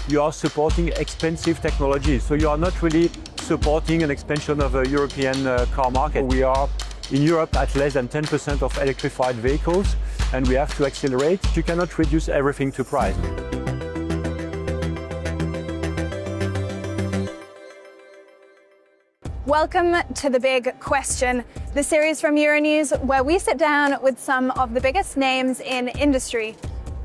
you are supporting expensive technology. So you are not really supporting an expansion of a European car market. We are in Europe at less than 10% of electrified vehicles, and we have to accelerate. You cannot reduce everything to price. Welcome to The Big Question, the series from Yoronews where we sit down with some of the biggest names in industry.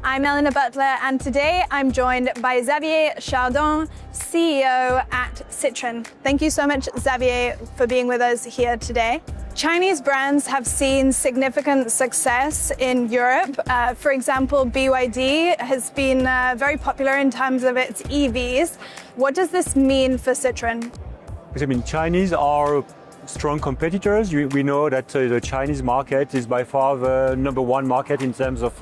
I'm Eleanor Butler, and today I'm joined by Xavier Chardon, CEO at Citroën. Thank you so much, Xavier, for being with us here today. Chinese brands have seen significant success in Europe. For example, BYD has been very popular in terms of its EVs. What does this mean for Citroën? I mean, Chinese are strong competitors. We know that the Chinese market is by far the number one market in terms of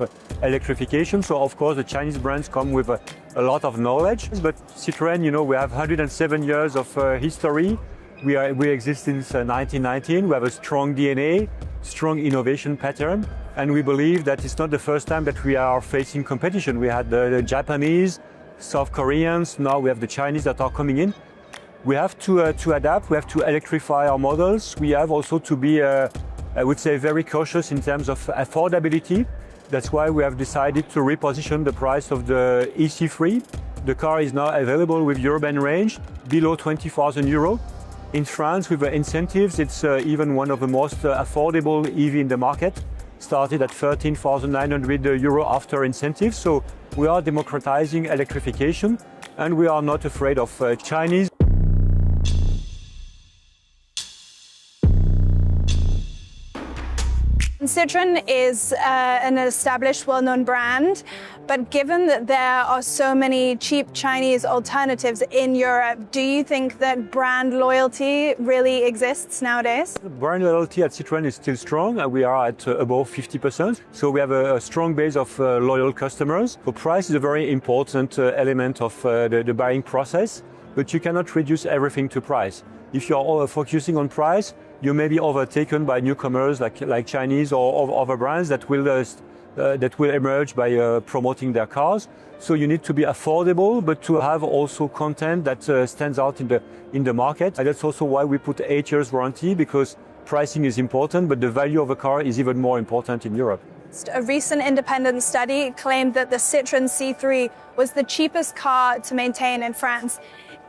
electrification. So, of course, the Chinese brands come with a lot of knowledge. But Citroën, you know, we have 107 years of history. We exist since 1919. We have a strong DNA, strong innovation pattern. And we believe that it's not the first time that we are facing competition. We had the Japanese, South Koreans, now we have the Chinese that are coming in. We have to adapt, we have to electrify our models. We have also to be, I would say, very cautious in terms of affordability. That's why we have decided to reposition the price of the EC3. The car is now available with urban range below 20,000 euro. In France, with the incentives, it's even one of the most affordable EV in the market. Started at 13,900 euro after incentives. So we are democratizing electrification, and we are not afraid of Chinese. Citroën is an established, well-known brand, but given that there are so many cheap Chinese alternatives in Europe, do you think that brand loyalty really exists nowadays? Brand loyalty at Citroën is still strong. We are at above 50%. So we have a strong base of loyal customers. So price is a very important element of the buying process, but you cannot reduce everything to price. If you are focusing on price, you may be overtaken by newcomers like Chinese or other brands that will emerge by promoting their cars. So you need to be affordable, but to have also content that stands out in the market. And that's also why we put 8 years warranty, because pricing is important, but the value of a car is even more important in Europe. A recent independent study claimed that the Citroën C3 was the cheapest car to maintain in France.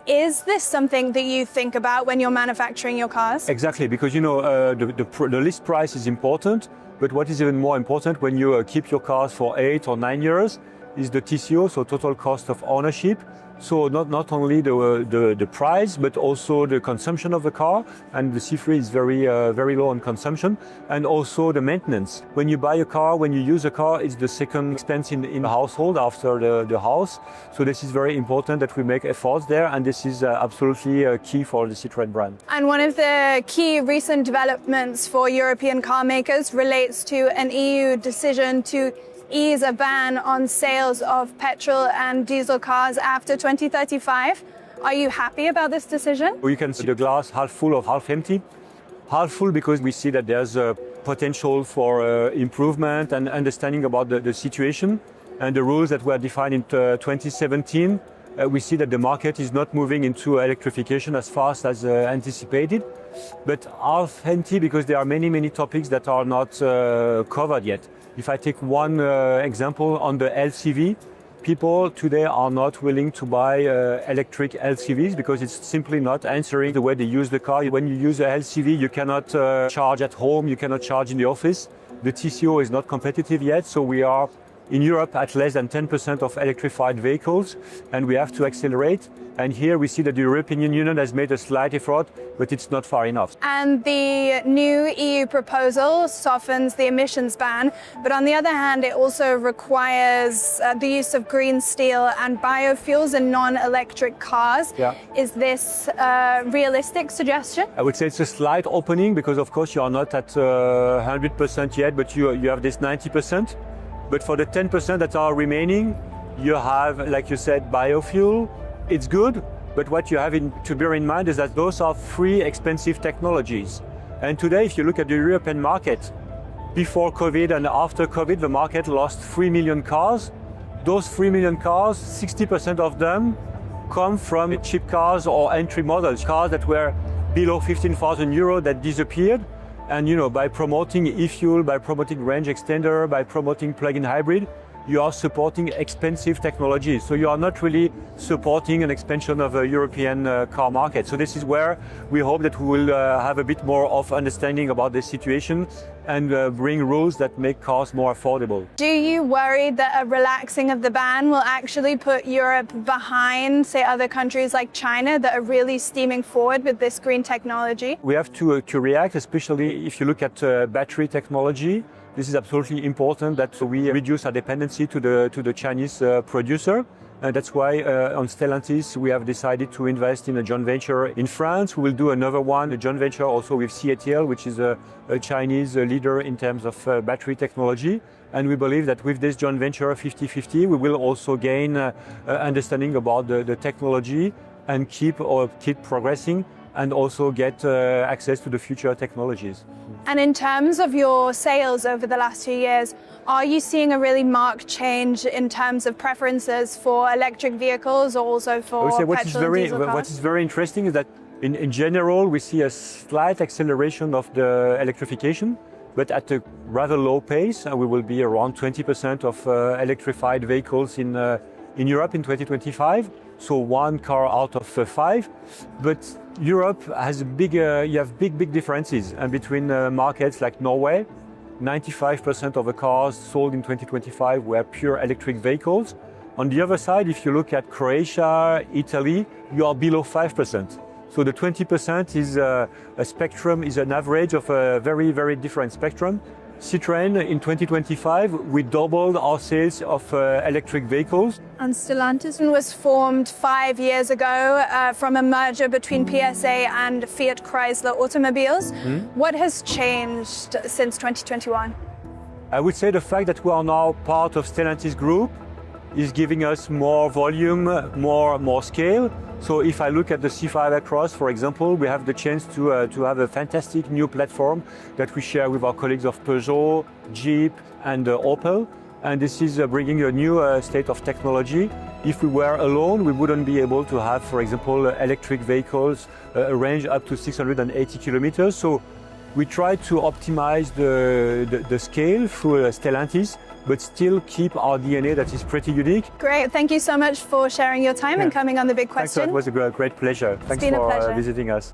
Is this something that you think about when you're manufacturing your cars? Exactly, because you know the list price is important, but what is even more important when you keep your cars for 8 or 9 years is the TCO, so total cost of ownership. So not only the price, but also the consumption of the car, and the C3 is very low on consumption, and also the maintenance. When you buy a car, when you use a car, it's the second expense in the household after the house. So this is very important that we make efforts there, and this is absolutely key for the Citroën brand. And one of the key recent developments for European car makers relates to an EU decision to ease a ban on sales of petrol and diesel cars after 2035. Are you happy about this decision? You can see the glass half full or half empty. Half full because we see that there's a potential for improvement and understanding about the situation and the rules that were defined in 2017. We see that the market is not moving into electrification as fast as anticipated, but half empty because there are many topics that are not covered yet. If I take one example on the LCV, people today are not willing to buy electric LCVs because it's simply not answering the way they use the car. When you use a LCV, you cannot charge at home, you cannot charge in the office. The TCO is not competitive yet, so we are in Europe at less than 10% of electrified vehicles, and we have to accelerate. And here we see that the European Union has made a slight effort, but it's not far enough. And the new EU proposal softens the emissions ban, but on the other hand, it also requires the use of green steel and biofuels in non-electric cars. Yeah. Is this a realistic suggestion? I would say it's a slight opening because, of course, you are not at 100% yet, but you have this 90%. But for the 10% that are remaining, you have, like you said, biofuel. It's good, but what you have to bear in mind is that those are free, expensive technologies. And today, if you look at the European market, before COVID and after COVID, the market lost 3 million cars. those 3 million cars, 60% of them come from cheap cars or entry models, cars that were below 15,000 euro that disappeared. And by promoting e-fuel, by promoting range extender, by promoting plug-in hybrid, you are supporting expensive technologies. So you are not really supporting an expansion of a European car market. So this is where we hope that we will have a bit more of understanding about the situation and bring rules that make cars more affordable. Do you worry that a relaxing of the ban will actually put Europe behind, say, other countries like China that are really steaming forward with this green technology? We have to react, especially if you look at battery technology. This is absolutely important that we reduce our dependency to the Chinese producer. And that's why on Stellantis we have decided to invest in a joint venture in France. We will do another one, a joint venture also with CATL, which is a Chinese leader in terms of battery technology. And we believe that with this joint venture 50-50, we will also gain understanding about the technology and keep progressing and also get access to the future technologies. And in terms of your sales over the last 2 years, are you seeing a really marked change in terms of preferences for electric vehicles or also for petrol and diesel cars? What is very interesting is that in general we see a slight acceleration of the electrification, but at a rather low pace. We will be around 20% of electrified vehicles in Europe in 2025. So 1 car out of 5. But Europe has you have big differences between markets like Norway. 95% of the cars sold in 2025 were pure electric vehicles. On the other side, if you look at Croatia, Italy, you are below 5%. So the 20% is a spectrum, is an average of a very different spectrum. Citroën in 2025, we doubled our sales of electric vehicles. And Stellantis was formed 5 years ago from a merger between PSA and Fiat Chrysler Automobiles. What has changed since 2021? I would say the fact that we are now part of Stellantis Group is giving us more volume, more scale. So if I look at the C5 Across, for example, we have the chance to have a fantastic new platform that we share with our colleagues of Peugeot, Jeep and Opel. And this is bringing a new state of technology. If we were alone, we wouldn't be able to have, for example, electric vehicles a range up to 680 kilometers. So we try to optimize the scale through Stellantis, but still keep our DNA that is pretty unique. Great, thank you so much for sharing your time and coming on The Big Question. Thanks, it was a great pleasure. Thanks for visiting us.